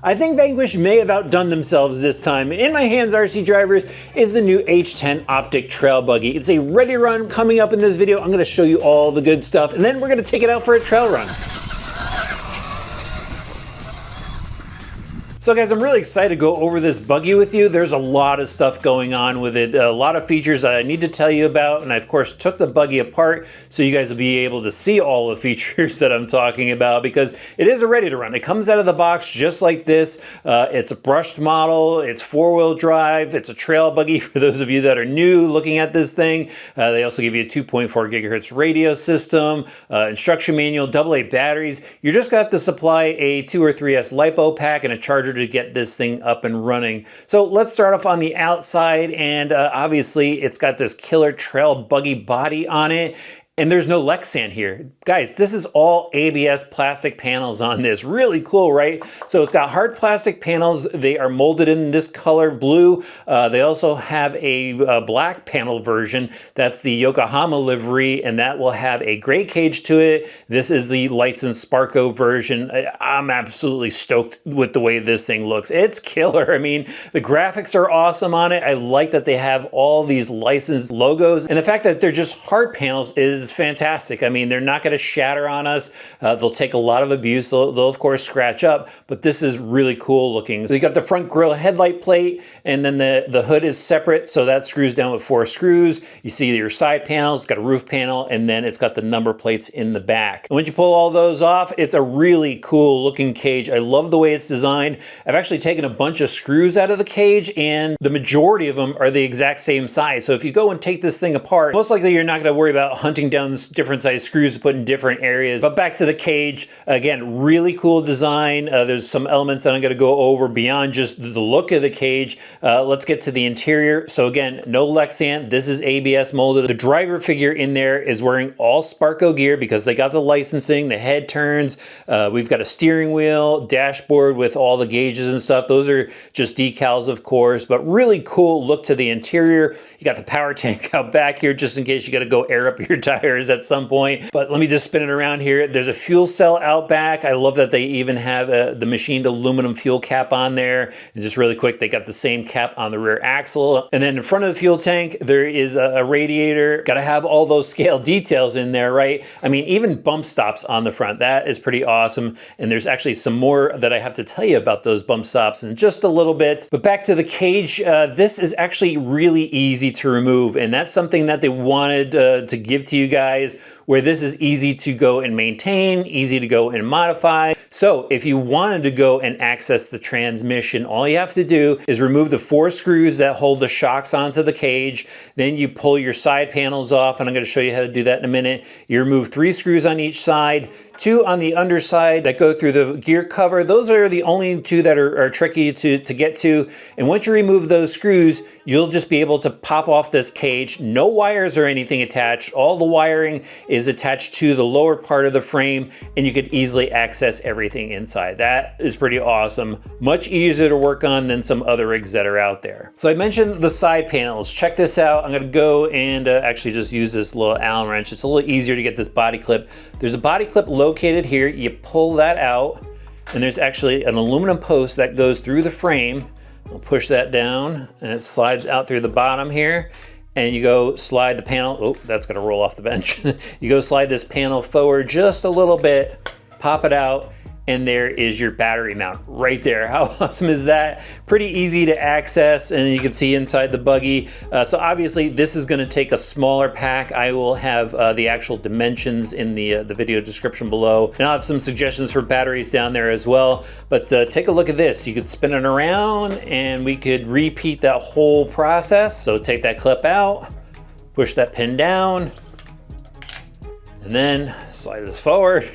I think Vanquish may have outdone themselves this time. In my hands, RC drivers, is the new H10 Optic trail buggy. It's a ready run. Coming up in this video, I'm gonna show you all the good stuff, and then we're gonna take it out for a trail run. So guys, I'm really excited to go over this buggy with you. There's a lot of stuff going on with it, a lot of features I need to tell you about, and I of course took the buggy apart so you guys will be able to see all the features that I'm talking about, because it is a ready to run. It comes out of the box just like this. It's a brushed model, it's 4-wheel drive, it's a trail buggy for those of you that are new looking at this thing. They also give you a 2.4 gigahertz radio system, instruction manual, AA batteries. You're just gonna have to supply a 2 or 3S LiPo pack and a charger to get this thing up and running. So let's start off on the outside, and obviously it's got this killer trail buggy body on it. And there's no Lexan here. Guys, this is all ABS plastic panels on this. Really cool, right? So it's got hard plastic panels. They are molded in this color blue. They also have a black panel version. That's the Yokohama livery, and that will have a gray cage to it. This is the licensed Sparco version. I'm absolutely stoked with the way this thing looks. It's killer. I mean, the graphics are awesome on it. I like that they have all these licensed logos, and the fact that they're just hard panels is fantastic. I mean, they're not going to shatter on us. They'll take a lot of abuse. They'll of course scratch up, but this is really cool looking. So you got the front grille headlight plate, and then the hood is separate, so that screws down with 4 screws. You see your side panels, it's got a roof panel, and then it's got the number plates in the back. And once you pull all those off, it's a really cool looking cage. I love the way it's designed. I've actually taken a bunch of screws out of the cage, and the majority of them are the exact same size. So if you go and take this thing apart, most likely you're not going to worry about hunting down different size screws to put in different areas. But back to the cage, again, really cool design. There's some elements that I'm going to go over beyond just the look of the cage. Let's get to the interior. So again, no Lexan. This is ABS molded. The driver figure in there is wearing all Sparco gear because they got the licensing, the head turns. We've got a steering wheel, dashboard with all the gauges and stuff. Those are just decals, of course, but really cool look to the interior. You got the power tank out back here just in case you got to go air up your tires at some point. But let me just spin it around here. There's a fuel cell out back. I love that they even have the machined aluminum fuel cap on there. And just really quick, they got the same cap on the rear axle. And then in front of the fuel tank, there is a radiator. Got to have all those scale details in there, right? I mean, even bump stops on the front. That is pretty awesome. And there's actually some more that I have to tell you about those bump stops in just a little bit. But back to the cage, this is actually really easy to remove. And that's something that they wanted to give to you guys, where this is easy to go and maintain, easy to go and modify. So if you wanted to go and access the transmission, all you have to do is remove the 4 screws that hold the shocks onto the cage. Then you pull your side panels off, and I'm going to show you how to do that in a minute. You remove 3 screws on each side, 2 on the underside that go through the gear cover. Those are the only 2 that are tricky to get to. And once you remove those screws, you'll just be able to pop off this cage. No wires or anything attached. All the wiring is attached to the lower part of the frame, and you could easily access everything inside. That is pretty awesome. Much easier to work on than some other rigs that are out there. So I mentioned the side panels. Check this out. I'm gonna go and actually just use this little Allen wrench. It's a little easier to get this body clip. There's a body clip located here. You pull that out, and there's actually an aluminum post that goes through the frame. I'll push that down, and it slides out through the bottom here. And you go slide the panel. Oh, that's gonna roll off the bench. You go slide this panel forward just a little bit, pop it out, and there is your battery mount right there. How awesome is that? Pretty easy to access, and you can see inside the buggy. So obviously this is gonna take a smaller pack. I will have the actual dimensions in the video description below. And I'll have some suggestions for batteries down there as well. But take a look at this. You could spin it around, and we could repeat that whole process. So take that clip out, push that pin down, and then slide this forward,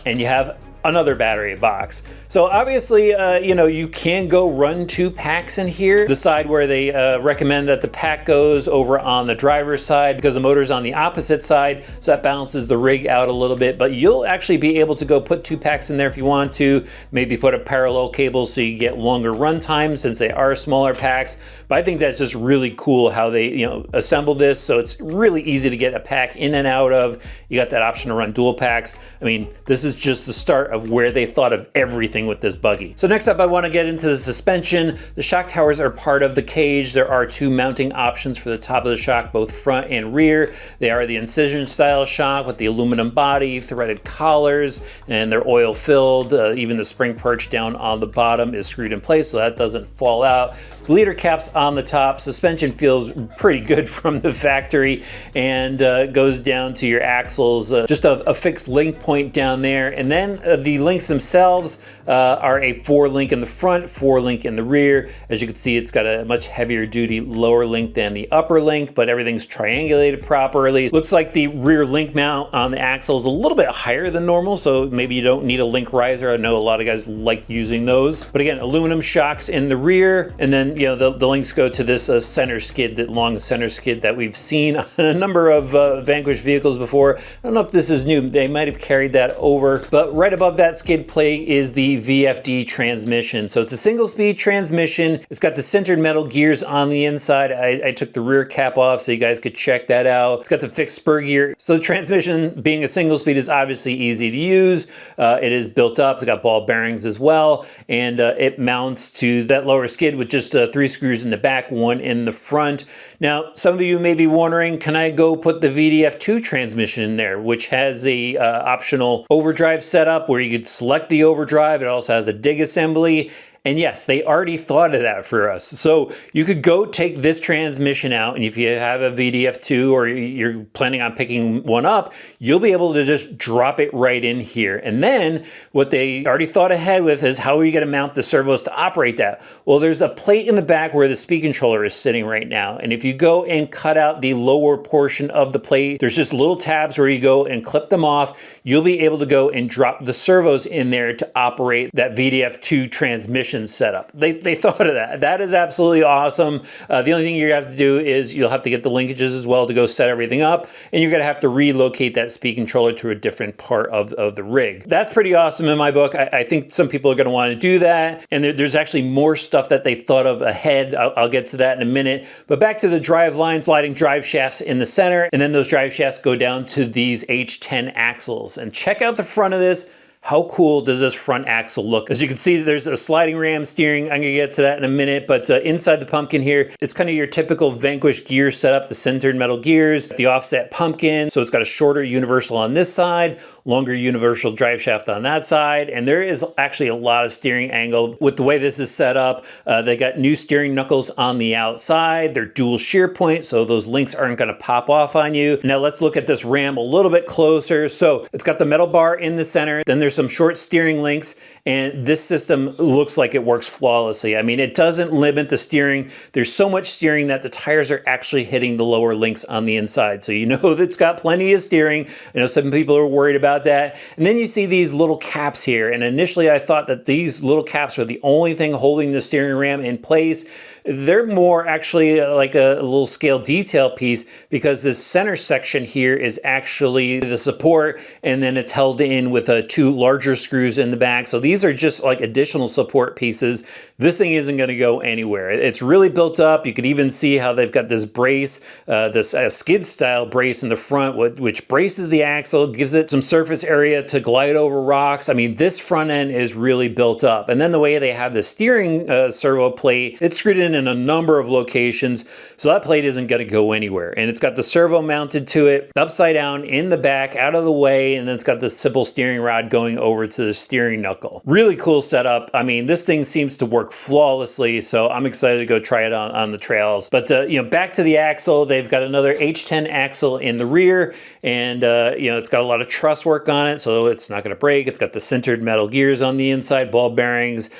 and you have another battery box. So obviously, you know, you can go run 2 packs in here. The side where they recommend that the pack goes over on the driver's side because the motor's on the opposite side, so that balances the rig out a little bit. But you'll actually be able to go put 2 packs in there if you want to. Maybe put a parallel cable so you get longer run time since they are smaller packs. But I think that's just really cool how they, you know, assemble this, so it's really easy to get a pack in and out of. You got that option to run dual packs. I mean, this is just the start of where they thought of everything with this buggy. So next up, I want to get into the suspension. The shock towers are part of the cage. There are two mounting options for the top of the shock, both front and rear. They are the incision style shock with the aluminum body, threaded collars, and they're oil filled. Even the spring perch down on the bottom is screwed in place so that doesn't fall out. Bleeder caps on the top. Suspension feels pretty good from the factory and goes down to your axles. Just a fixed link point down there. And then the links themselves are a 4-link in the front, 4-link in the rear. As you can see, it's got a much heavier duty lower link than the upper link, but everything's triangulated properly. Looks like the rear link mount on the axle is a little bit higher than normal, so maybe you don't need a link riser. I know a lot of guys like using those. But again, aluminum shocks in the rear, and then the links go to this center skid, that long center skid that we've seen on a number of Vanquish vehicles before. I don't know if this is new. They might have carried that over, but right above that skid plate is the VFD transmission. So it's a single speed transmission. It's got the sintered metal gears on the inside. I took the rear cap off so you guys could check that out. It's got the fixed spur gear. So the transmission, being a single speed, is obviously easy to use. It is built up. It's got ball bearings as well, and it mounts to that lower skid with just 3 screws in the back, 1 in the front. Now, some of you may be wondering, can I go put the VDF2 transmission in there, which has a optional overdrive setup where you could select the overdrive. It also has a dig assembly. And yes, they already thought of that for us. So you could go take this transmission out, and if you have a VDF2 or you're planning on picking one up, you'll be able to just drop it right in here. And then what they already thought ahead with is, how are you going to mount the servos to operate that? Well, there's a plate in the back where the speed controller is sitting right now. And if you go and cut out the lower portion of the plate, there's just little tabs where you go and clip them off. You'll be able to go and drop the servos in there to operate that VDF2 transmission setup. They thought of that. That is absolutely awesome. The only thing you have to do is you'll have to get the linkages as well to go set everything up, and you're going to have to relocate that speed controller to a different part of the rig. That's pretty awesome in my book. I think some people are going to want to do that, and there's actually more stuff that they thought of ahead. I'll get to that in a minute. But back to the drive line, sliding drive shafts in the center, and then those drive shafts go down to these H10 axles. And check out the front of this. How cool does this front axle look? As you can see, there's a sliding ram steering. I'm gonna get to that in a minute, but inside the pumpkin here, it's kind of your typical Vanquish gear setup, the sintered metal gears, the offset pumpkin. So it's got a shorter universal on this side, longer universal drive shaft on that side, and there is actually a lot of steering angle with the way this is set up. They got new steering knuckles on the outside. They're dual shear point, so those links aren't gonna pop off on you. Now let's look at this ram a little bit closer. So it's got the metal bar in the center, then there's some short steering links, and this system looks like it works flawlessly. I mean, it doesn't limit the steering. There's so much steering that the tires are actually hitting the lower links on the inside. So you know that it's got plenty of steering. I know some people are worried about that. And then you see these little caps here. And initially I thought that these little caps were the only thing holding the steering ram in place. They're more actually like a little scale detail piece, because this center section here is actually the support, and then it's held in with 2 larger screws in the back. So these are just like additional support pieces. This thing isn't going to go anywhere. It's really built up. You can even see how they've got this brace, this skid style brace in the front, which braces the axle, gives it some surface area to glide over rocks. I mean, this front end is really built up. And then the way they have the steering servo plate, it's screwed in a number of locations, so that plate isn't going to go anywhere. And it's got the servo mounted to it, upside down in the back, out of the way, and then it's got the simple steering rod going over to the steering knuckle. Really cool setup. I mean, this thing seems to work flawlessly, so I'm excited to go try it on the trails. But back to the axle, they've got another H10 axle in the rear, and it's got a lot of truss work on it, so it's not going to break. It's got the sintered metal gears on the inside, ball bearings,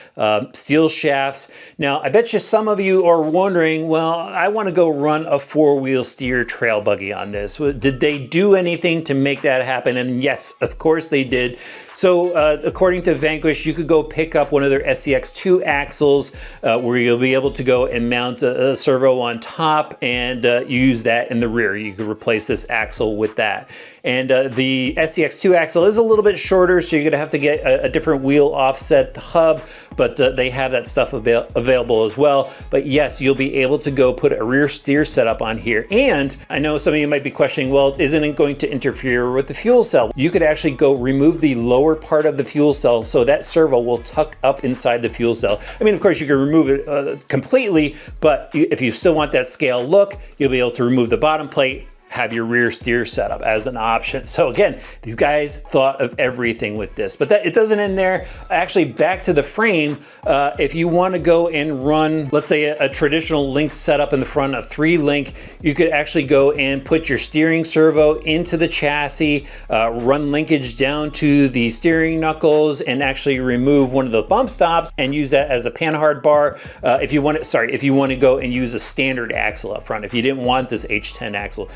steel shafts. Now, I bet you some of you are wondering, well, I want to go run a 4-wheel steer trail buggy on this. Did they do anything to make that happen? And yes, of course they did. So according to Vanquish, you could go pick up one of their SCX2 axles where you'll be able to go and mount a servo on top and use that in the rear. You could replace this axle with that. And the SCX2 axle is a little bit shorter, so you're gonna have to get a different wheel offset hub, but they have that stuff available as well. but yes, you'll be able to go put a rear steer setup on here. And I know some of you might be questioning, well, isn't it going to interfere with the fuel cell? You could actually go remove the lower part of the fuel cell so that servo will tuck up inside the fuel cell. I mean, of course, you can remove it completely, but if you still want that scale look, you'll be able to remove the bottom plate, have your rear steer setup as an option. So again, these guys thought of everything with this, but it doesn't end there. Actually, back to the frame, if you want to go and run, let's say a traditional link setup in the front of 3-link, you could actually go and put your steering servo into the chassis, run linkage down to the steering knuckles, and actually remove one of the bump stops and use that as a panhard bar. If you want to go and use a standard axle up front, if you didn't want this H10 axle.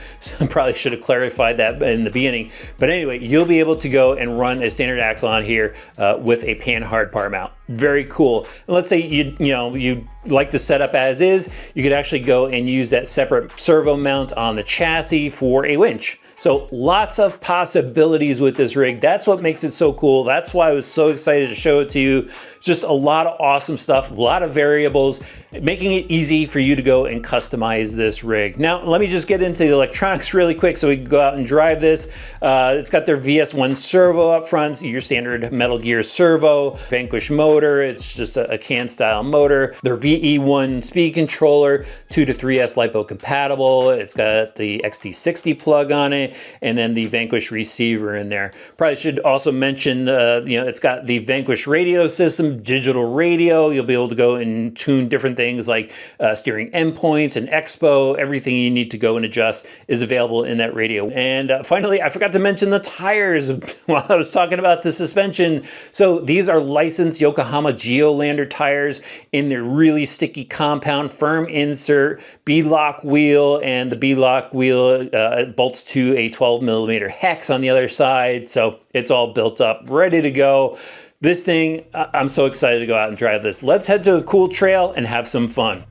Probably should have clarified that in the beginning. But anyway, you'll be able to go and run a standard axle on here with a panhard bar mount. Very cool. And let's say you like the setup as is, you could actually go and use that separate servo mount on the chassis for a winch. So lots of possibilities with this rig. That's what makes it so cool. That's why I was so excited to show it to you. Just a lot of awesome stuff, a lot of variables, making it easy for you to go and customize this rig. Now, let me just get into the electronics really quick so we can go out and drive this. It's got their VS1 servo up front, your standard Metal Gear servo, Vanquish motor. It's just a can style motor. Their VE1 speed controller, 2 to 3S LiPo compatible. It's got the XT60 plug on it, and then the Vanquish receiver in there. Probably should also mention, it's got the Vanquish radio system, digital radio. You'll be able to go and tune different things like steering endpoints and expo. Everything you need to go and adjust is available in that radio. And finally, I forgot to mention the tires while I was talking about the suspension. So these are licensed Yokohama Geolander tires in their really sticky compound, firm insert, B-lock wheel, and the B-lock wheel bolts to a 12mm hex on the other side. So it's all built up, ready to go. This thing, I'm so excited to go out and drive this. Let's head to a cool trail and have some fun.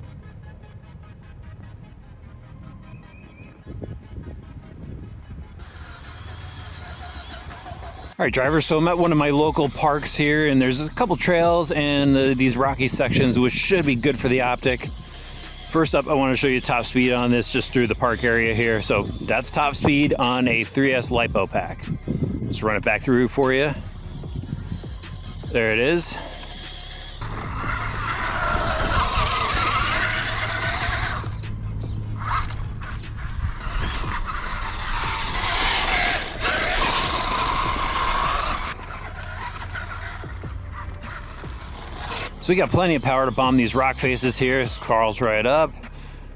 All right, drivers, so I'm at one of my local parks here, and there's a couple trails and these rocky sections, which should be good for the optic. First up, I want to show you top speed on this just through the park area here. So that's top speed on a 3S LiPo pack. Let's run it back through for you. There it is. So we got plenty of power to bomb these rock faces here. This Carl's right up.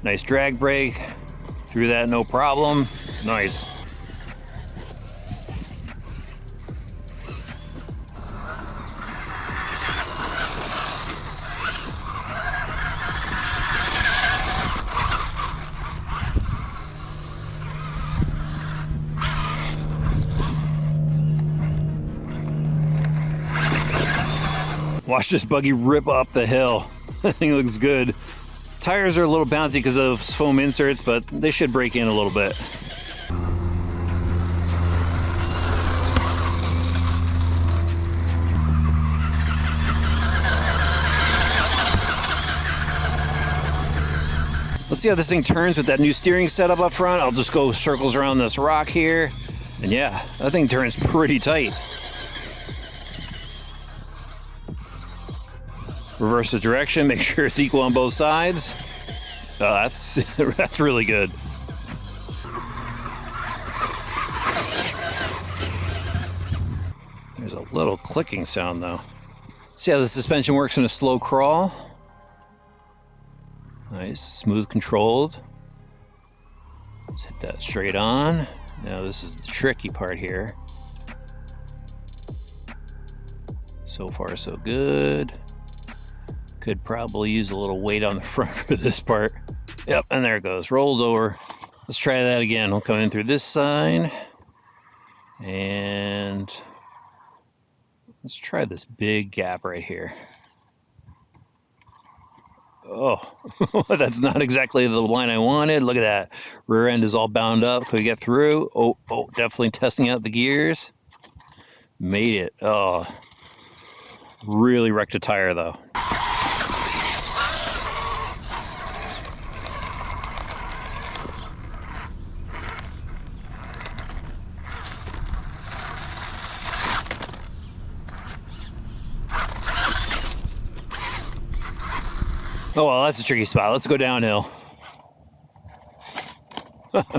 Nice drag brake. Through that no problem. Nice. Watch this buggy rip up the hill. That thing looks good. Tires are a little bouncy because of foam inserts, but they should break in a little bit. Let's see how this thing turns with that new steering setup up front. I'll just go circles around this rock here. And yeah, that thing turns pretty tight. Reverse the direction, make sure it's equal on both sides. Oh, that's really good. There's a little clicking sound though. See how the suspension works in a slow crawl? Nice, smooth controlled. Let's hit that straight on. Now this is the tricky part here. So far so good. Could probably use a little weight on the front for this part. Yep, and there it goes, rolls over. Let's try that again. We'll come in through this side. And let's try this big gap right here. Oh, that's not exactly the line I wanted. Look at that. Rear end is all bound up. Could we get through? Oh, definitely testing out the gears. Made it. Oh, really wrecked a tire though. Oh, well, that's a tricky spot. Let's go downhill.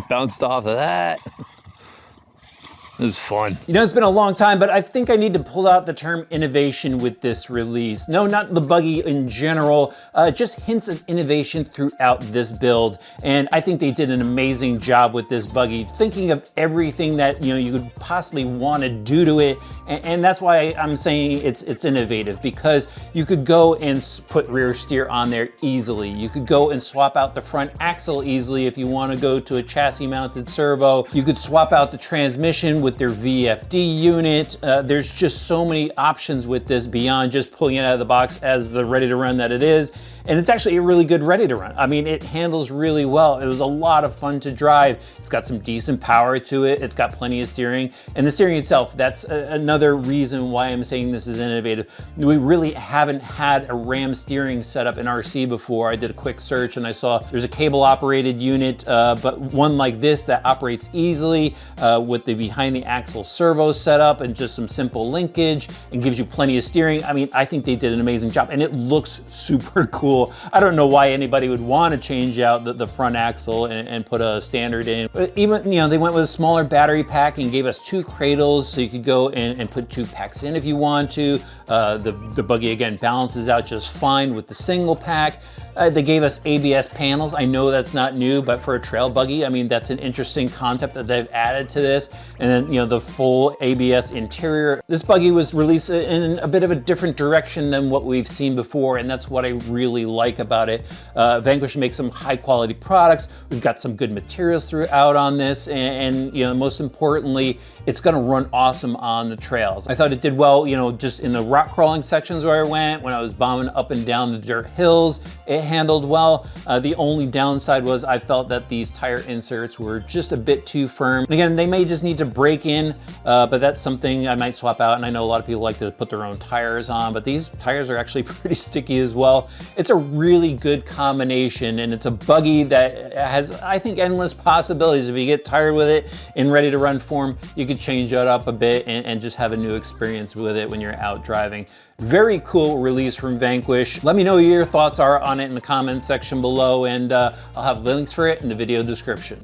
Bounced off of that. It was fun. You know, it's been a long time, but I think I need to pull out the term innovation with this release. No, not the Buggy in general, just hints of innovation throughout this build. And I think they did an amazing job with this Buggy, thinking of everything that, you know, you could possibly want to do to it. And that's why I'm saying it's innovative, because you could go and put rear steer on there easily. You could go and swap out the front axle easily if you want to go to a chassis mounted servo. You could swap out the transmission with their VFD unit. There's just so many options with this beyond just pulling it out of the box as the ready to run that it is. And it's actually a really good ready to run. I mean, it handles really well. It was a lot of fun to drive. It's got some decent power to it. It's got plenty of steering. And the steering itself, that's another reason why I'm saying this is innovative. We really haven't had a Ram steering setup in RC before. I did a quick search and I saw there's a cable operated unit, but one like this that operates easily with the behind the axle servo setup and just some simple linkage and gives you plenty of steering. I mean, I think they did an amazing job and it looks super cool. I don't know why anybody would want to change out the front axle and put a standard in. But even, you know, they went with a smaller battery pack and gave us 2 cradles so you could go and put 2 packs in if you want to. The Buggy, again, balances out just fine with the single pack. They gave us ABS panels. I know that's not new, but for a trail buggy, I mean, that's an interesting concept that they've added to this. And then, you know, the full ABS interior. This buggy was released in a bit of a different direction than what we've seen before, and that's what I really like about it. Vanquish makes some high quality products. We've got some good materials throughout on this, and you know, most importantly, it's gonna run awesome on the trails. I thought it did well, you know, just in the rock crawling sections where I went, when I was bombing up and down the dirt hills, it handled well. The only downside was I felt that these tire inserts were just a bit too firm. And again, they may just need to break in, but that's something I might swap out. And I know a lot of people like to put their own tires on, but these tires are actually pretty sticky as well. It's a really good combination, and it's a buggy that has, I think, endless possibilities. If you get tired with it in ready to run form, you could change it up a bit and just have a new experience with it when you're out driving. Very cool release from Vanquish. Let me know what your thoughts are on it in the comments section below, and I'll have links for it in the video description.